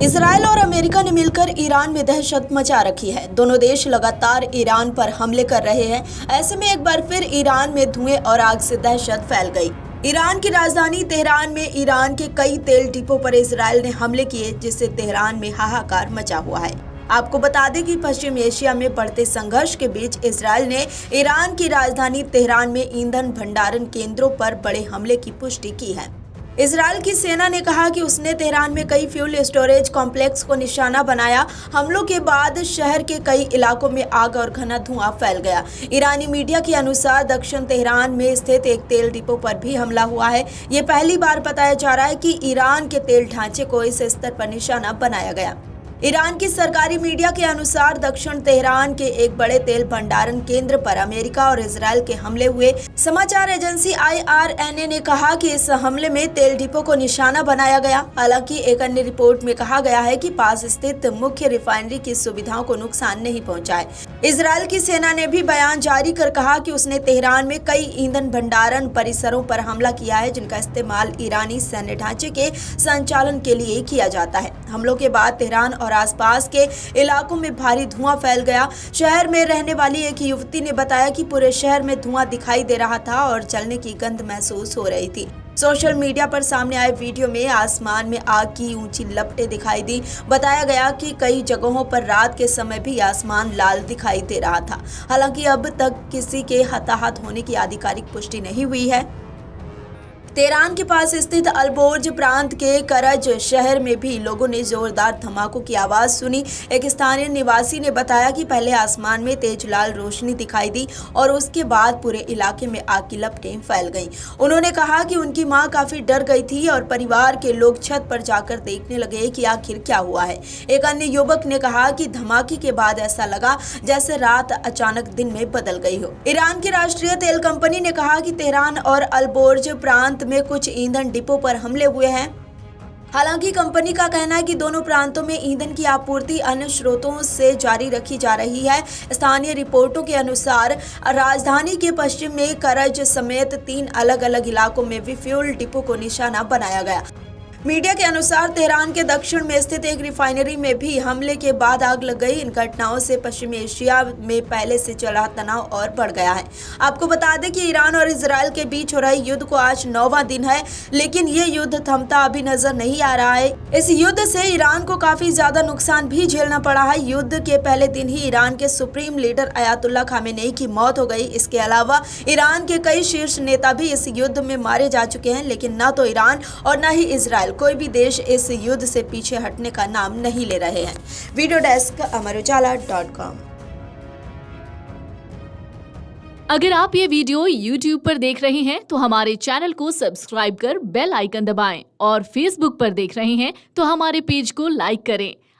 Israel और America ने मिलकर ईरान में दहशत मचा रखी है। दोनों देश लगातार ईरान पर हमले कर रहे हैं। ऐसे में एक बार फिर ईरान में धुएं और आग से दहशत फैल गई। ईरान की राजधानी तेहरान में ईरान के कई तेल डिपो पर इसराइल ने हमले किए, जिससे तेहरान में हाहाकार मचा हुआ है। आपको बता दें कि पश्चिम एशिया में बढ़ते संघर्ष के बीच इसराइल ने ईरान की राजधानी तेहरान में ईंधन भंडारण केंद्रों पर बड़े हमले की पुष्टि की है। इसराइल की सेना ने कहा कि उसने तेहरान में कई फ्यूल स्टोरेज कॉम्प्लेक्स को निशाना बनाया। हमलों के बाद शहर के कई इलाकों में आग और घना धुआं फैल गया। ईरानी मीडिया के अनुसार दक्षिण तेहरान में स्थित एक तेल डिपो पर भी हमला हुआ है। ये पहली बार बताया जा रहा है कि ईरान के तेल ढांचे को इस स्तर पर निशाना बनाया गया। ईरान की सरकारी मीडिया के अनुसार दक्षिण तेहरान के एक बड़े तेल भंडारण केंद्र पर अमेरिका और इजराइल के हमले हुए। समाचार एजेंसी IRNA ने कहा कि इस हमले में तेल डिपो को निशाना बनाया गया। हालांकि एक अन्य रिपोर्ट में कहा गया है कि पास स्थित मुख्य रिफाइनरी की सुविधाओं को नुकसान नहीं पहुंचा है। इजराइल की सेना ने भी बयान जारी कर कहा कि उसने तेहरान में कई ईंधन भंडारण परिसरों पर हमला किया है, जिनका इस्तेमाल ईरानी सैन्य ढांचे के संचालन के लिए किया जाता है। हमलों के बाद तेहरान और आसपास के इलाकों में भारी धुआं फैल गया। शहर में रहने वाली एक युवती ने बताया कि पूरे शहर में धुआं दिखाई दे रहा था और जलने की गंध महसूस हो रही थी। सोशल मीडिया पर सामने आए वीडियो में आसमान में आग की ऊंची लपटें दिखाई दी। बताया गया कि कई जगहों पर रात के समय भी आसमान लाल दिखाई दे रहा था। हालांकि अब तक किसी के हताहत होने की आधिकारिक पुष्टि नहीं हुई है। तेहरान के पास स्थित अलबोर्ज प्रांत के करज शहर में भी लोगों ने जोरदार धमाकों की आवाज सुनी। एक स्थानीय निवासी ने बताया कि पहले आसमान में तेज लाल रोशनी दिखाई दी और उसके बाद पूरे इलाके में आग की लपटें फैल गईं। उन्होंने कहा कि उनकी मां काफी डर गई थी और परिवार के लोग छत पर जाकर देखने लगे कि आखिर क्या हुआ है। एक अन्य युवक ने कहा कि धमाके के बाद ऐसा लगा जैसे रात अचानक दिन में बदल गई हो। ईरान की राष्ट्रीय तेल कंपनी ने कहा कि तेहरान और अलबोर्ज प्रांत में कुछ ईंधन डिपो पर हमले हुए हैं। हालांकि कंपनी का कहना है कि दोनों प्रांतों में ईंधन की आपूर्ति अन्य स्रोतों से जारी रखी जा रही है। स्थानीय रिपोर्टों के अनुसार राजधानी के पश्चिम में करज समेत 3 अलग-अलग इलाकों में भी फ्यूल डिपो को निशाना बनाया गया। मीडिया के अनुसार तेहरान के दक्षिण में स्थित एक रिफाइनरी में भी हमले के बाद आग लग गई। इन घटनाओं से पश्चिमी एशिया में पहले से चला तनाव और बढ़ गया है। आपको बता दें कि ईरान और इजराइल के बीच हो रहे युद्ध को आज 9वां दिन है, लेकिन ये युद्ध थमता अभी नजर नहीं आ रहा है। इस युद्ध से ईरान को काफी ज्यादा नुकसान भी झेलना पड़ा है। युद्ध के पहले दिन ही ईरान के सुप्रीम लीडर अयातुल्ला खामेनेई की मौत हो गई। इसके अलावा ईरान के कई शीर्ष नेता भी इस युद्ध में मारे जा चुके हैं, लेकिन न तो ईरान और न ही इजराइल कोई भी देश इस युद्ध से पीछे हटने का नाम नहीं ले रहे हैं। Video desk amarujala.com। अगर आप ये वीडियो YouTube पर देख रहे हैं तो हमारे चैनल को सब्सक्राइब कर बेल आइकन दबाएं और Facebook पर देख रहे हैं तो हमारे पेज को लाइक करें।